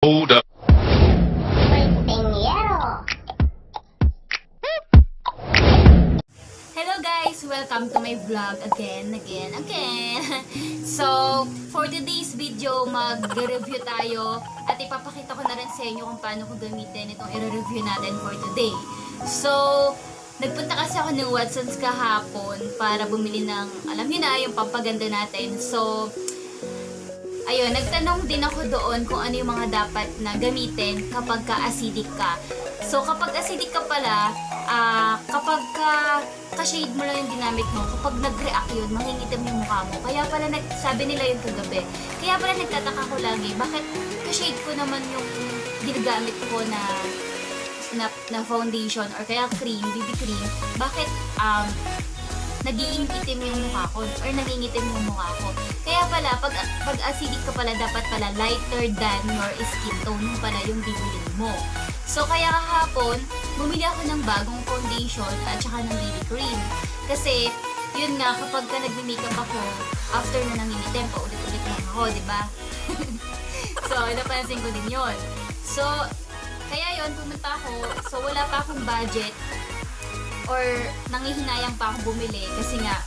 Hold up. Hello guys! Welcome to my vlog again. So, for today's video, mag-review tayo at ipapakita ko na rin sa inyo kung paano ko gamitin itong i-review natin for today. So, nagpunta kasi ako ng Watson's kahapon para bumili ng, alam niyo na, yung pampaganda natin. So, ayun, nagtanong din ako doon kung ano yung mga dapat na gamitin kapag ka-acidic ka. So, kapag acidic ka pala, kapag ka-shade mo lang yung ginamit mo, kapag nag-react yun, mangingitim yung mukha mo. Kaya pala, sabi nila yung kagabi. Kaya pala nagtataka ko lagi, bakit ka-shade ko naman yung ginagamit ko na foundation or kaya cream, BB cream, bakit nagiging itim yung mukha ko or nangingitim yung mukha ko. Kaya pala, pag acidic ka pala, dapat pala lighter than your skin tone pala yung bibilin mo. So, kaya kahapon, bumili ako ng bagong foundation at saka ng BB cream. Kasi, yun nga, kapag ka nag-makeup ako, after na nangingitim, paulit-ulit lang ako, di ba? So, napansin ko din yun. So, kaya yun, pumunta ako. So, wala pa akong budget or nangihinayang pa akong bumili kasi nga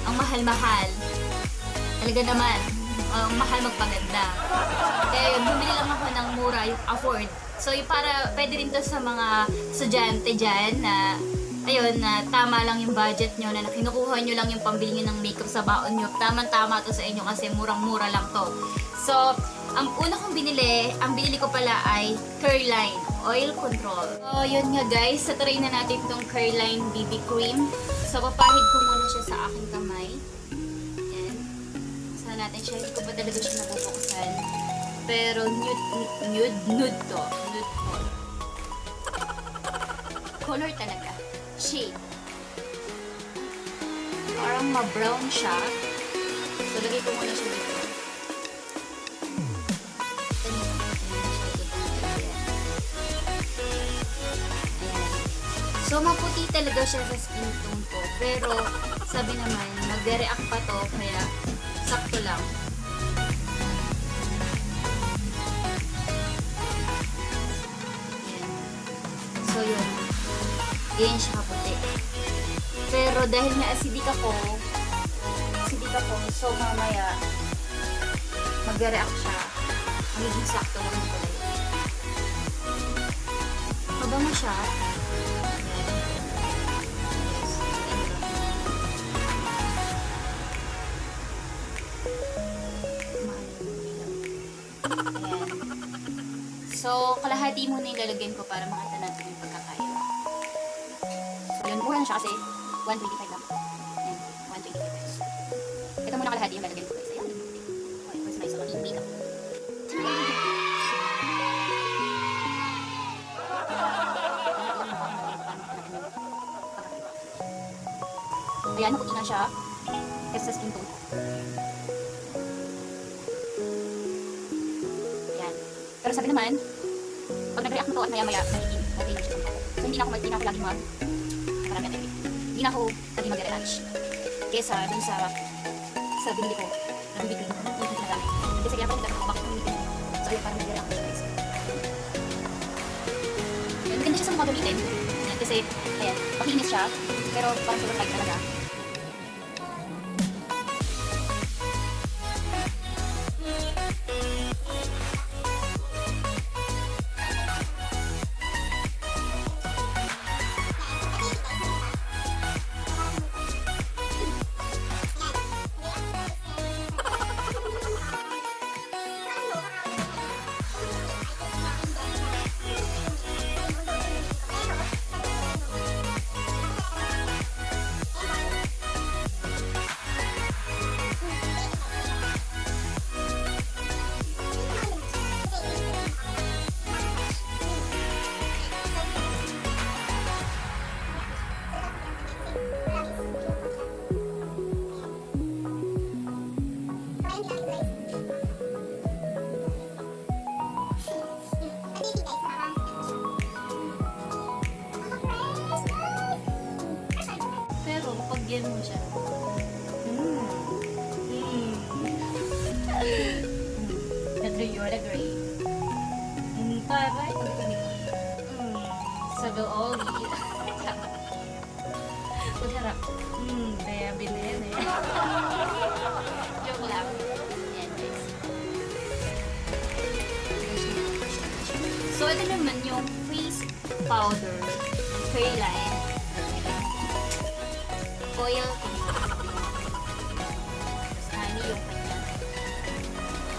ang mahal-mahal talaga naman, ang mahal magpaganda. Kaya yun, bumili lang ako ng mura, yung afford. So yung para pwede rin to sa mga estudyante dyan na ayun, na tama lang yung budget nyo, na kinukuha nyo lang yung pambili nyo ng makeup sa baon nyo. Tamang-tama to sa inyo kasi murang-mura lang to. So, ang una kong binili, ang binili ko pala ay Careline Oil Control. So, yun nga guys, try na natin itong Careline BB Cream. So, papahid ko muna siya sa aking kamay. Ayan. Saan natin siya, hindi ko pa talaga siya nabubuksan. Pero nude to. Nude color. Color talaga. Shade. Parang ma-brown siya. So, lagay ko muna siya dito. So, maputi talaga siya sa skin tone ko. Pero, sabi naman, magre-react pa to, kaya sakto lang. Ayan. So, yun. Ganyan siya kaputi. Pero, dahil nga acidic ako, so mamaya, magre-react siya. Magiging sakto lang ito lang. Mabango siya. So, kalahati muna yung lalagyan ko para makita natin yung pagkakaya. So, yun, mura na siya kasi 125 lang. Ayan, 125 pesos. Ito muna kalahati yung lalagyan ko guys. Ayan. Okay, first nice. So, makikita ko. Ayan, maputi na siya. Kasi sa skin tone ko. Ayan. Pero sabi naman, pag nag-react mo to at maya-maya, nagiging okay na siya. So, hindi na ako lagi hindi na ako lagi mag-retouch. Kesa dun sa binili ko, na BB cream, hindi na gamit. Kasi kaya parang nagkakaroon bakit yung binili. So, ayun, parang nag-react siya guys. Ayan, maganda siya sa mga gamitin. Ayan, kasi, ayan, makinis siya, pero parang super light talaga. Lagyan mo siya. Ito yun, agree. din naman yung face powder, Careline, oil control. Honey yung kanya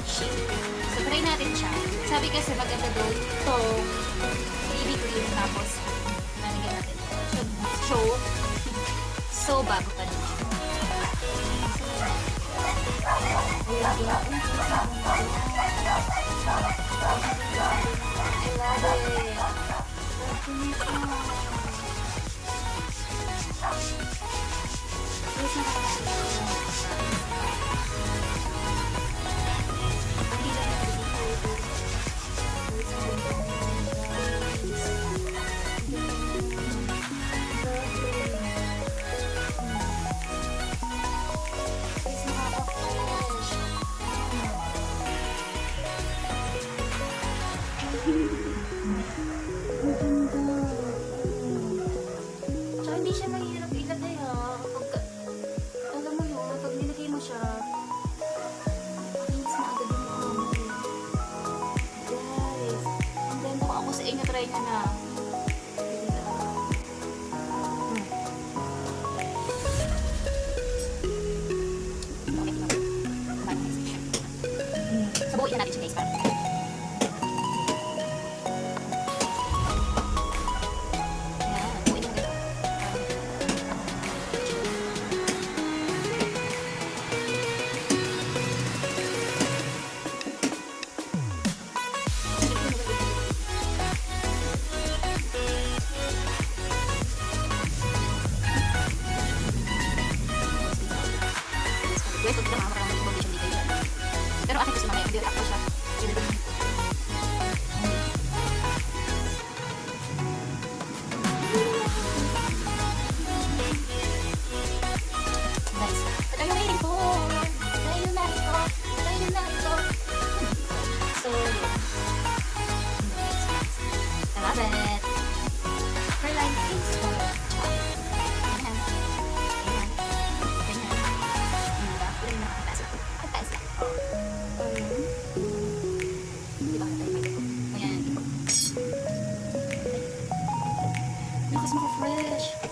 shade. So, try natin siya. Sabi kasi maganda daw itong BB cream, tapos lalagyan natin ito. So, bago pa din. I Tsaka hindi siya mahirap ilagay kapag, alam mo yun, pag nilagay mo siya, makinis na agad yung mukha mo. Guys, and then kung ako sa inyo, try nyo na. Sabuhin na natin siya, guys, para. Guys, huwag lang maraming foundation dito yun. Pero akin kasi mamaya, hindi ako siya. Guys, tayo na ito. Tayo na ito. Tayo na ito. So, I love it. Careline face powder. Fresh.